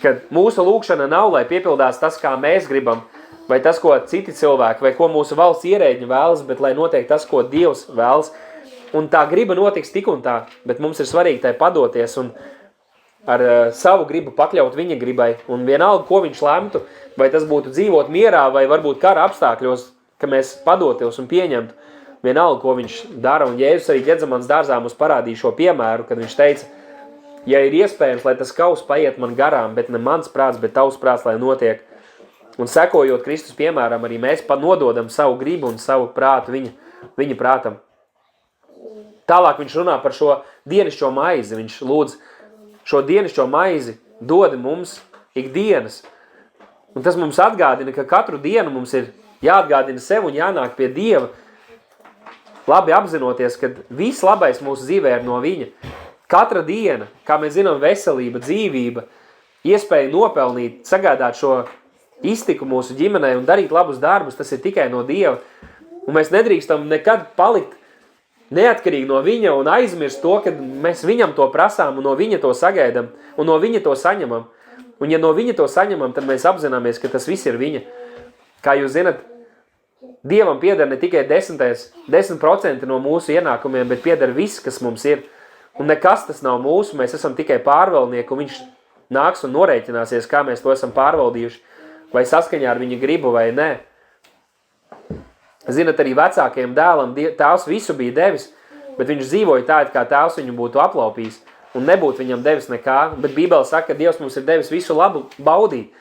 ka mūsu lūkšana nav, lai piepildās tas, kā mēs gribam, vai tas, ko citi cilvēki, vai ko mūsu valsts ierēģi vēlas, bet lai notiek tas, ko Dievs vēlas. Un tā griba notiks tik un tā, bet mums ir svarīgi tai padoties un ar savu gribu pakļaut viņa gribai. Un vienalga, ko viņš lemtu, vai tas būtu dzīvot mierā, vai varbūt kara apstākļos, ka mēs padotos un pieņemtu vienalga, ko viņš dara. Un Jēzus arī Ģedzemanas dārzā mums parādīja šo piemēru, kad viņš teica, Ja ir iespējams, lai tas kaus paiet man garām, bet ne mans prāts, bet tavs prāts, lai notiek. Un sekojot Kristus piemēram, arī mēs nododam savu gribu un savu prātu viņa prātam. Tālāk viņš runā par šo dienišķo maizi. Viņš lūdz šo dienišķo maizi dod mums ikdienas. Un tas mums atgādina, ka katru dienu mums ir jāatgādina sev un jānāk pie Dieva, labi apzinoties, ka viss labais mūsu dzīvē ir no viņa. Katra diena, kā mēs zinām, veselība, dzīvība, iespēja nopelnīt, sagādāt šo iztiku mūsu ģimenei un darīt labus darbus, tas ir tikai no Dieva. Un mēs nedrīkstam nekad palikt neatkarīgi no viņa un aizmirst to, ka mēs viņam to prasām un no viņa to sagaidam un no viņa to saņemam. Un ja no viņa to saņemam, tad mēs apzināmies, ka tas viss ir viņa. Kā jūs zinat, Dievam pieder ne tikai 10% no mūsu ienākumiem, bet pieder viss, kas mums ir. Un nekas tas nav mūsu, mēs esam tikai pārvaldnieki, un viņš nāks un norēķināsies, kā mēs to esam pārvaldījuši, vai saskaņā ar viņa gribu vai nē. Zinat, arī vecākajam dēlam tēvs visu bija devis, bet viņš dzīvoja tā, kā tēvs viņu būtu aplaupījis, un nebūtu viņam devis nekā, bet Bībele saka, ka Dievs mums ir devis visu labu baudīt.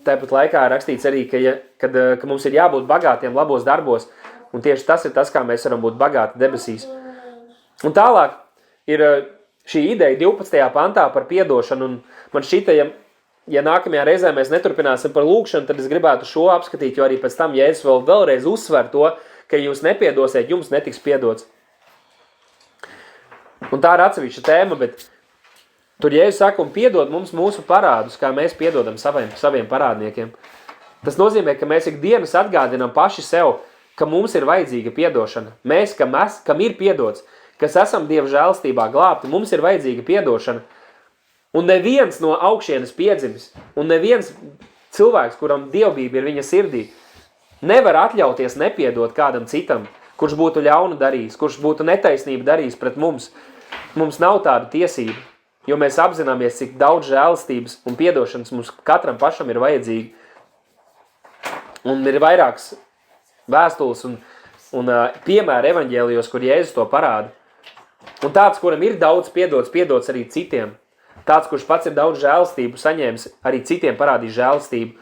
Tāpat laikā rakstīts arī, ka mums ir jābūt bagātiem labos darbos, un tieši tas ir tas, kā mēs varam būt bagāti debesīs. Un tālāk ir šī ideja 12. pantā par piedošanu, un man šķita, ja nākamajā reizē mēs neturpināsim par lūkšanu, tad es gribētu šo apskatīt, jo arī pēc tam Jēzus vēlreiz uzsver to, ka jūs nepiedosiet, jums netiks piedots. Un tā ir atsevišķa tēma, bet tur Jēzus saka, un piedod mums mūsu parādus, kā mēs piedodam saviem parādniekiem. Tas nozīmē, ka mēs ikdienas atgādinām paši sev, ka mums ir vajadzīga piedošana. Mēs, kam ir piedots, kas esam Dieva žēlstībā glābti, mums ir vajadzīga piedošana. Un neviens no augšienes piedzimis, un neviens cilvēks, kuram dievbība ir viņa sirdī, nevar atļauties nepiedot kādam citam, kurš būtu ļaunu darījis, kurš būtu netaisnību darījis pret mums. Mums nav tāda tiesība, jo mēs apzināmies, cik daudz žēlstības un piedošanas mums katram pašam ir vajadzīgi. Un ir vairākas vēstules un piemēri evaņģēlijos, kur Jēzus to parāda. Un tāds, kuram ir daudz piedots arī citiem. Tāds, kurš pats ir daudz žēlstību saņēmis, arī citiem parādīs žēlstību.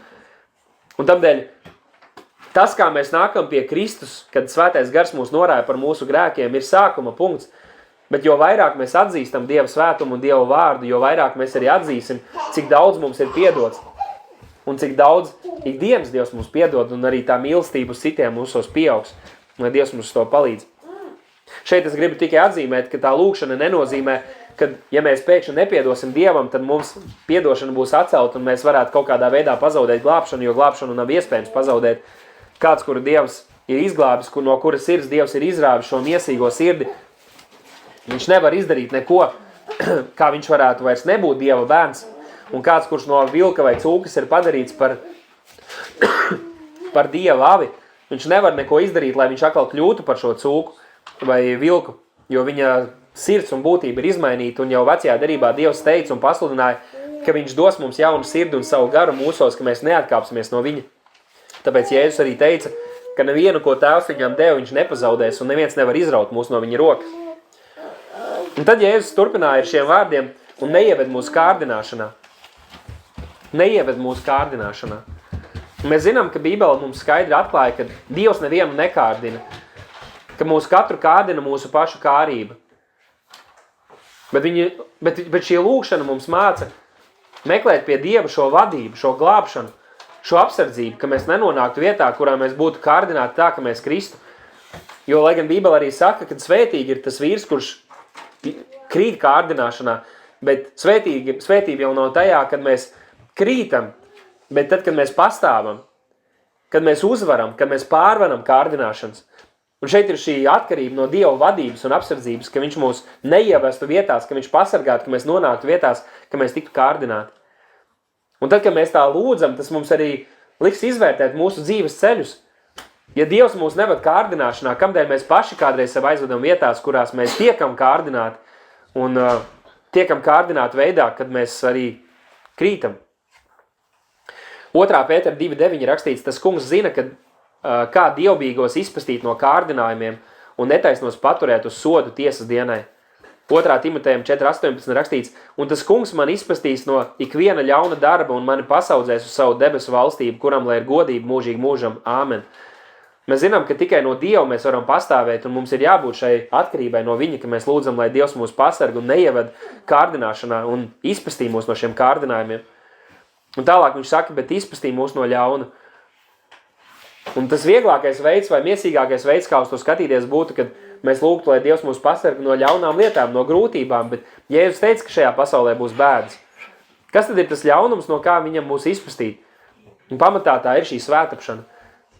Un tādēļ tas, kā mēs nākam pie Kristus, kad svētais gars mūs norāja par mūsu grēkiem, ir sākuma punkts. Bet jo vairāk mēs atzīstam Dieva svētumu un Dieva vārdu, jo vairāk mēs arī atzīsim, cik daudz mums ir piedots. Un cik daudz ikdienas Dievs mums piedod, un arī tā mīlestība uz citiem mūsos pieaugs, lai Dievs mums to palīdz. Šeit es gribu tikai atzīmēt, ka tā lūkšana nenozīmē, ka, ja mēs pēkšņi nepiedosim Dievam, tad mums piedošana būs atcelta, un mēs varētu kaut kādā veidā pazaudēt glābšanu, jo glābšanu nav iespējams pazaudēt. Kāds, kuru Dievs ir izglābis, no kuras sirds Dievs ir izrāvis šo miesīgo sirdi, viņš nevar izdarīt neko, kā viņš varētu vairs nebūt Dieva bērns. Un kāds, kurš no vilka vai cūkas ir padarīts par Dieva avi, viņš nevar neko izdarīt, lai viņš atkal kļūtu par šo cūku vai vilku, jo viņa sirds un būtība ir izmainīta, un jau vecajā derībā Dievs teica un pasludināja, ka viņš dos mums jaunu sirdi un savu garu mūsos, ka mēs neatkāpsimies no viņa. Tāpēc Jēzus arī teica, ka nevienu, ko Tēvs viņam deva, viņš nepazaudēs, un neviens nevar izraut mūs no viņa rokas. Un tad Jēzus turpināja ar šiem vārdiem un neieved mūsu kārdināšanā. Neieved mūsu kārdināšanā. Un mēs zinām, ka Bībele mums skaidri atklāja, ka Dievs nevienu nekārdina, ka mūsu katru kārdina mūsu pašu kārība. Bet šī lūkšana mums māca meklēt pie Dieva šo vadību, šo glābšanu, šo apsardzību, ka mēs nenonāktu vietā, kurā mēs būtu kārdināti tā, ka mēs kristu. Jo, lai gan Bībele arī saka, ka svētīgi ir tas vīrs, kurš krīt kārdināšanā, bet svētība jau nav tajā, kad mēs krītam, bet tad, kad mēs pastāvam, kad mēs uzvaram, kad mēs pārvaram kārdināšanas. Un šeit ir šī atkarība no Dieva vadības un apsardzības, ka viņš mūs neievestu vietās, ka viņš pasargātu, ka mēs nonāktu vietās, ka mēs tiktu kārdināti. Un tad, kad mēs tā lūdzam, tas mums arī liks izvērtēt mūsu dzīves ceļus. Ja Dievs mūs nevad kārdināšanā, kamdēļ mēs paši kādreiz sev aizvedam vietās, kurās mēs tiekam kārdināti un tiekam kārdināti veidā, kad mēs arī krītam. 2. Pētera 2.9 rakstīts, tas kungs zina, ka kā dievbīgos izpestīt no kārdinājumiem un netaisnos paturēt uz sodu tiesas dienai. 2. Timotejam 4.18 rakstīts, un tas kungs man izpastīs no ikviena ļauna darba un mani pasaudzēs uz savu debesu valstību, kuram lai ir godība mūžīgi mūžam. Āmen. Mēs zinām, ka tikai no Dieva mēs varam pastāvēt, un mums ir jābūt šai atkarībai no viņa, ka mēs lūdzam, lai Dievs mūs pasarg un neieved kārdināšanā un izpastī mūs no šiem kārdinājumiem. Un tālāk viņš saka, bet izpastī mūs no ļauna. Un tas vieglākais veids vai miesīgākais veids, kā uz to skatīties, būtu, kad mēs lūgtu, lai Dievs mūs pasarg no ļaunām lietām, no grūtībām, bet Jēzus teica, ka šajā pasaulē būs bēdas. Kas tad ir tas ļaunums, no kā viņam mūs izpastīt? Un pamatā tā ir šī svētapšana,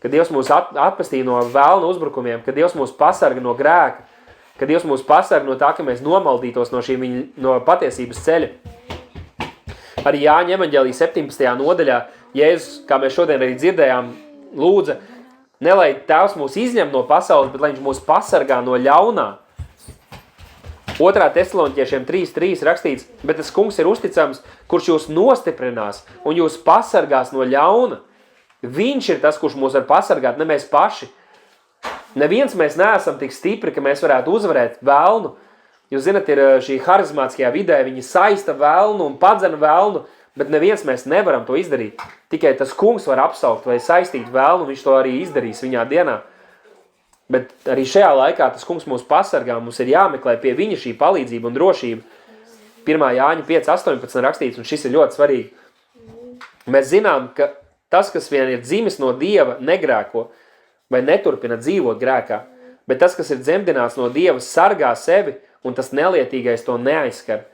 kad Dievs mūs atpastī no vēlna uzbrukumiem, kad Dievs mūs pasarga no grēka, kad Dievs mūs pasarga no tā, ka mēs nomaldītos no patiesības ceļa. Arī Jāņa evaņģēlija 17. nodaļā Jēzus, kā mēs šodien arī dzirdējām, lūdza, ne lai Tēvs mūs izņem no pasaules, bet lai viņš mūs pasargā no ļaunā. 2. Tesaloniķiešiem 3.3 rakstīts, bet tas kungs ir uzticams, kurš jūs nostiprinās un jūs pasargās no ļauna. Viņš ir tas, kurš mūs var pasargāt, ne mēs paši. Neviens mēs neesam tik stipri, ka mēs varētu uzvarēt vēlnu. Jūs zināt, ir šī harizmātiskajā vidē, viņi saista vēlnu un padzena vēlnu, bet neviens mēs nevaram to izdarīt. Tikai tas kungs var apsaukt vai saistīt vēlnu, viņš to arī izdarīs viņā dienā. Bet arī šajā laikā tas kungs mūs pasargā, mums ir jāmeklē pie viņa šī palīdzība un drošība. 1. Jāņa 5.18 rakstīts, un šis ir ļoti svarīgi. Mēs zinām, ka tas, kas vien ir dzimis no Dieva, negrēko vai neturpina dzīvot grēkā, bet tas, kas ir dzemdināts no Dieva, sargā sevi, un tas nelietīgais to neaizskar.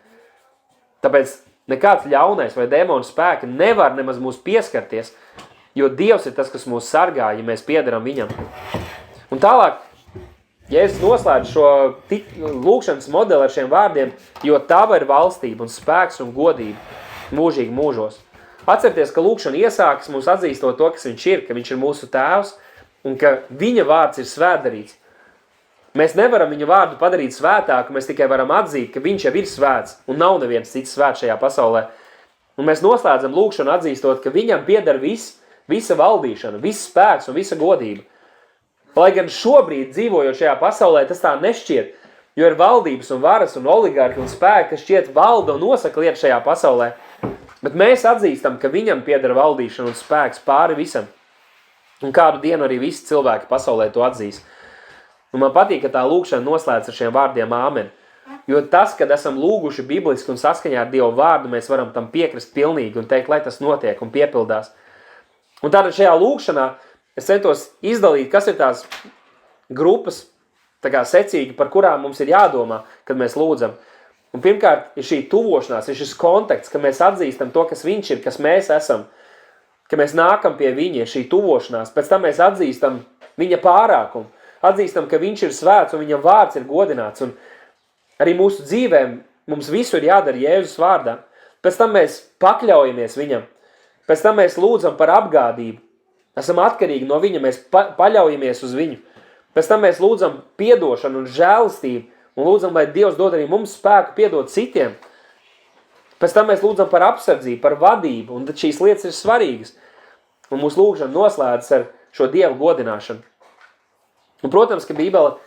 Tāpēc nekāds ļaunais vai dēmonu spēki nevar nemaz mūs pieskarties, jo Dievs ir tas, kas mūs sargā, ja mēs piederam viņam. Un tālāk, Jēzus noslēdz šo lūkšanas modeli ar šiem vārdiem, jo tava ir valstība un spēks un godība mūžīgi mūžos. Atcerieties, ka lūkšana iesākas mums atzīstot to, kas viņš ir, ka viņš ir mūsu tēvs un ka viņa vārds ir svētdarīts. Mēs nevaram viņa vārdu padarīt svētāku, mēs tikai varam atzīt, ka viņš jau ir svēts un nav neviens cits svēts šajā pasaulē. Un mēs noslēdzam lūkšanu atzīstot, ka viņam pieder visa valdīšana, viss spēks un visa godība. Lai gan šobrīd dzīvojot šajā pasaulē, tas tā nešķiet, jo ir valdības un varas un oligarki un spēki, kas šķiet valda un nosaka lietas šajā pasaulē. Bet mēs atzīstam, ka viņam pieder valdīšana un spēks pāri visam. Un kādu dienu arī visi cilvēki pasaulē to atzīs. Un man patīk, ka tā lūkšana noslēdz ar šiem vārdiem āmen. Jo tas, kad esam lūguši bibliski un saskaņā ar Dievu vārdu, mēs varam tam piekrist pilnīgi un teikt, lai tas notiek un piepildās. Un tātad šajā lūkšanā es centos izdalīt, kas ir tās grupas, tā kā secīgi, par kurām mums ir jādomā, kad mēs lūdzam. Un pirmkārt ir šī tuvošanās, ir šis konteksts, ka mēs atzīstam to, kas viņš ir, kas mēs esam, ka mēs nākam pie viņa, šī tuvošanās. Pēc tam mēs atzīstam viņa pārākumu. Atzīstam, ka viņš ir svēts un viņa vārds ir godināts. Un arī mūsu dzīvēm mums visu ir jādara Jēzus vārdā. Pēc tam mēs pakļaujamies viņam. Pēc tam mēs lūdzam par apgādību. Esam atkarīgi no viņa, mēs paļaujamies uz viņu. Pēc tam mēs lūdzam piedošanu un žēlistību. Un lūdzam, lai Dievs dod arī mums spēku piedot citiem. Pēc tam mēs lūdzam par apsardzību, par vadību. Un tad šīs lietas ir svarīgas. Un mūsu lūgšana noslēdzas ar šo Dievu godināšanu. Un, protams, ka Bībele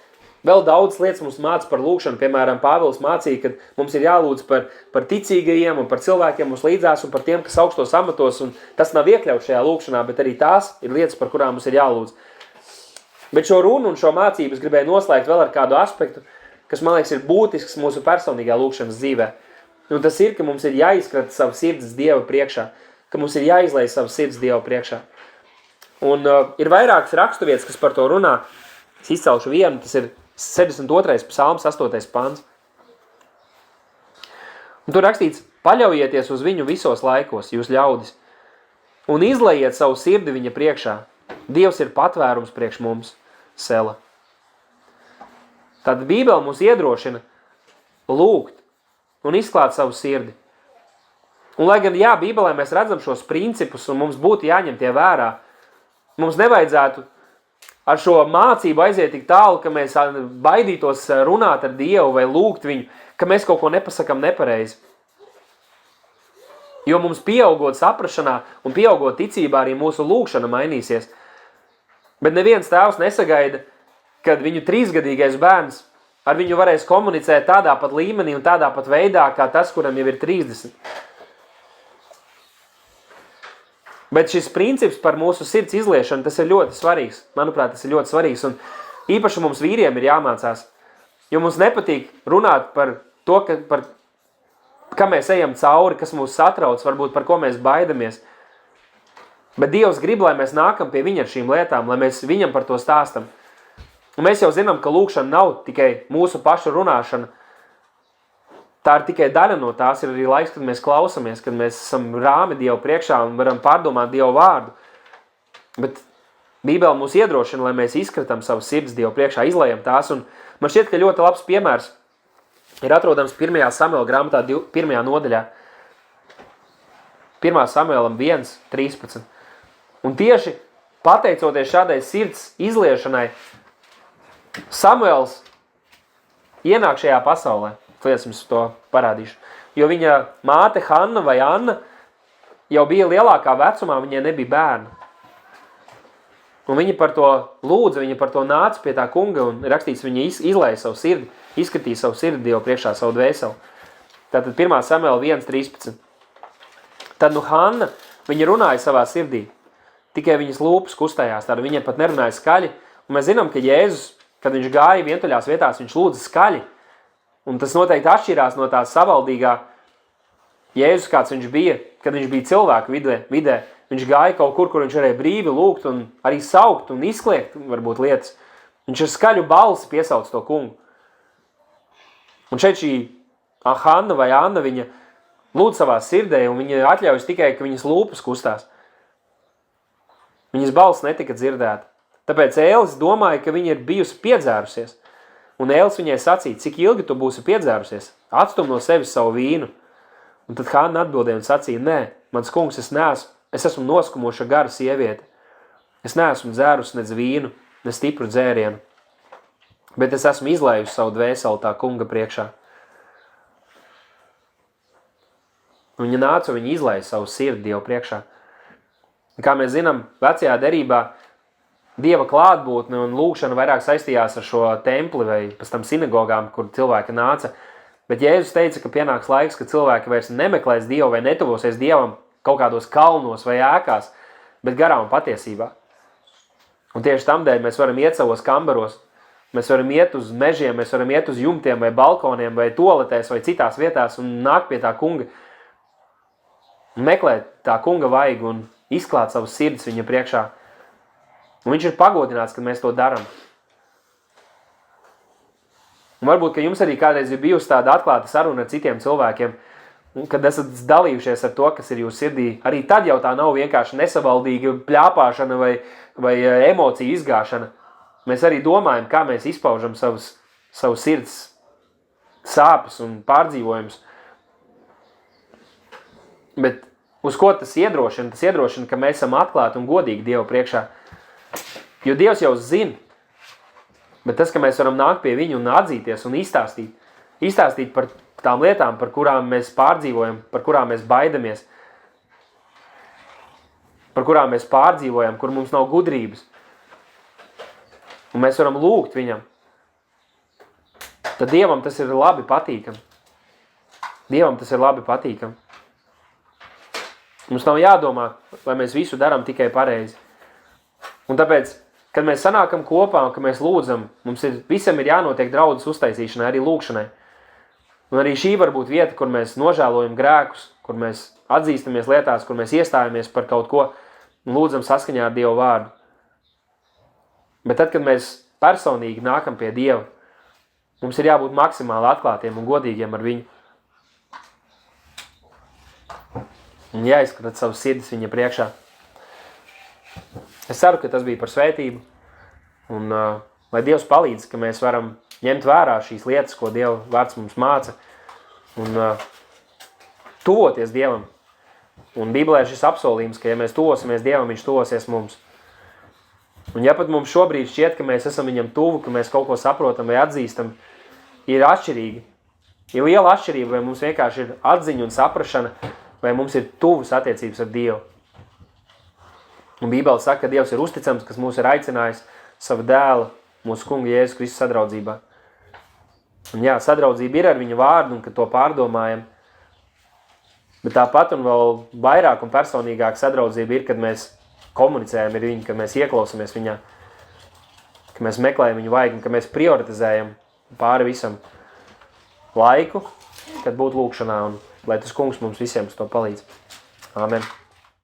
vēl daudz lietas mums māca par lūkšanu. Piemēram, Pāvils mācīja, ka mums ir jālūdz par ticīgajiem un par cilvēkiem mums līdzās un par tiem, kas augstos amatos. Un tas nav iekļauts šajā lūkšanā, bet arī tās ir lietas, par kurām mums ir jālūdz. Bet šo runu un šo mācību es gribēju noslēgt vēl ar kādu aspektu, kas, man liekas, ir būtisks mūsu personīgā lūkšanas dzīvē. Un tas ir, ka mums ir jāizskrata savu sirds Dieva priekšā, ka mums ir jāizlej savu sirds Dieva priekšā. Un ir vairākas raksturvietas, kas par to runā. Es izcelšu vienu, tas ir 72. psalms, 8. pants. Un tur rakstīts, paļaujieties uz viņu visos laikos, jūs ļaudis, un izlejiet savu sirdi viņa priekšā. Dievs ir patvērums priekš mums, Sela. Tad Bībele mūs iedrošina lūgt un izklāt savu sirdi. Un lai gan, jā, Bībelē mēs redzam šos principus un mums būtu jāņem tie vērā, mums nevajadzētu ar šo mācību aiziet tik tālu, ka mēs baidītos runāt ar Dievu vai lūgt viņu, ka mēs kaut ko nepasakam nepareizi. Jo mums pieaugot saprašanā un pieaugot ticībā arī mūsu lūgšana mainīsies. Bet neviens tēvs nesagaida, kad viņu 3-gadīgais bērns ar viņu varēs komunicēt tādā pat līmenī un tādā pat veidā, kā tas, kuram jau ir 30. Bet šis princips par mūsu sirds izliešanu, tas ir ļoti svarīgs. Manuprāt, tas ir ļoti svarīgs. Un īpaši mums vīriem ir jāmācās. Jo mums nepatīk runāt par to, kā mēs ejam cauri, kas mūs satrauc, varbūt par ko mēs baidamies. Bet Dievs grib, lai mēs nākam pie viņa ar šīm lietām, lai mēs viņam par to stāstam. Un mēs jau zinām, ka lūkšana nav tikai mūsu pašu runāšana. Tā ir tikai daļa no tās, ir arī laiks, kad mēs klausamies, kad mēs esam rāmi Dievu priekšā un varam pārdomāt Dievu vārdu. Bet Bībele mūs iedrošina, lai mēs izkratam savu sirds Dievu priekšā, izlējam tās. Un man šķiet, ka ļoti labs piemērs ir atrodams 1. Samuela grāmatā 1. nodaļā. 1. Samuelam 1:13. Un tieši pateicoties šādai sirds izliešanai, Samuels ienāk šajā pasaulē. Es jums to parādīšu. Jo viņa māte Hanna vai Anna jau bija lielākā vecumā, viņai nebija bērnu. Un viņa par to lūdza, viņa par to nāca pie tā kunga un rakstīts, viņa izlēja savu sirdi, izskatīja savu sirdi Dievu priekšā, savu dvēseli. Tātad 1. Samuela 1:13. Tad Hanna, viņa runāja savā sirdī. Tikai viņas lūpas kustējās, tāda viņa pat nerunāja skaļi. Un mēs zinām, ka Jēzus, kad viņš gāja vientuļās vietās, viņš lūdza skaļi. Un tas noteikti atšķirās no tā savaldīgā Jēzus, kāds viņš bija, kad viņš bija cilvēku vidē. Viņš gāja kaut kur viņš varēja brīvi lūgt un arī saukt un izkliegt varbūt lietas. Viņš ar skaļu balsi piesauc to kungu. Un šeit šī Hanna vai Anna, viņa lūdz savā sirdē un viņa atļaujas tikai, ka viņas lūpas kustās. Viņas balss netika dzirdēta. Tāpēc Ēlis domāja, ka viņa ir bijusi piedzērusies. Un Ēlis viņai sacīja, cik ilgi tu būsi piedzērusies? Atstum no sevis savu vīnu. Un tad Hanna atbildēja un sacīja, nē, mans kungs, es esmu noskumuša gara sieviete. Es neesmu dzērusi nec vīnu, ne stipru dzērienu. Bet es esmu izlējusi savu dvēseli tā kunga priekšā. Un viņa nāca, viņa izlēja savu sirdi Dievu priekšā. Un kā mēs zinām, vecajā derībā Dieva klātbūtne un lūkšana vairāk saistījās ar šo templi vai pēc tam sinagogām, kur cilvēki nāca. Bet Jēzus teica, ka pienāks laiks, ka cilvēki vairs nemeklēs Dievu vai netuvosies Dievam kaut kādos kalnos vai ēkās, bet garā un patiesībā. Un tieši tamdēļ mēs varam iet savos kambaros, mēs varam iet uz mežiem, mēs varam iet uz jumtiem vai balkoniem vai toaletēs vai citās vietās un nākt pie tā kunga. Un meklēt tā kunga vaigu un izklāt savus sirdis viņa priekšā. Un viņš ir pagodināts, kad mēs to daram. Un varbūt, ka jums arī kādreiz ir bijusi tāda atklāta saruna ar citiem cilvēkiem, kad esat dalījušies ar to, kas ir jūsu sirdī. Arī tad jau tā nav vienkārši nesavaldīga pļāpāšana vai emociju izgāšana. Mēs arī domājam, kā mēs izpaužam savu sirds sāpes un pārdzīvojumus. Bet uz ko tas iedrošina? Tas iedrošina, ka mēs esam atklāti un godīgi Dievu priekšā. Jo Dievs jau zina, bet tas, ka mēs varam nākt pie viņu un atzīties un izstāstīt par tām lietām, par kurām mēs pārdzīvojam, par kurām mēs baidamies, par kurām mēs pārdzīvojam, kur mums nav gudrības. Un mēs varam lūgt viņam. Tad Dievam tas ir labi patīkam. Dievam tas ir labi patīkam. Mums nav jādomā, lai mēs visu daram tikai pareizi. Un tāpēc, kad mēs sanākam kopā un kad mēs lūdzam, mums visam ir jānotiek draudzes uztaisīšanai, arī lūkšanai. Un arī šī var būt vieta, kur mēs nožēlojam grēkus, kur mēs atzīstamies lietās, kur mēs iestājamies par kaut ko un lūdzam saskaņā ar Dievu vārdu. Bet tad, kad mēs personīgi nākam pie Dieva, mums ir jābūt maksimāli atklātiem un godīgiem ar viņu. Un jāizskatāt savas sirdis viņa priekšā. Es ceru, ka tas bija par svētību. Un lai Dievs palīdz, ka mēs varam ņemt vērā šīs lietas, ko Dieva vārds mums māca. Un tuvoties Dievam. Un Bībelē ir šis apsolījums, ka ja mēs tuvosimies Dievam, viņš tuvosies mums. Un ja pat mums šobrīd šķiet, ka mēs esam viņam tuvu, ka mēs kaut ko saprotam vai atzīstam, ir atšķirīgi. Ir liela atšķirība, vai mums vienkārši ir atziņa un saprašana, vai mums ir tuvas attiecības ar Dievu. Un Bībele saka, ka Dievs ir uzticams, kas mūs ir aicinājis savu dēlu, mūsu kunga Jēzus Kristus sadraudzībā. Un jā, sadraudzība ir ar viņu vārdu, un ka to pārdomājam. Bet tāpat un vēl vairāk un personīgāk sadraudzība ir, kad mēs komunicējam ar viņu, kad mēs ieklausamies viņā, ka mēs meklējam viņu vajag un ka mēs prioritizējam pāri visam laiku, kad būtu lūkšanā, un lai tas kungs mums visiem uz to palīdz. Āmen.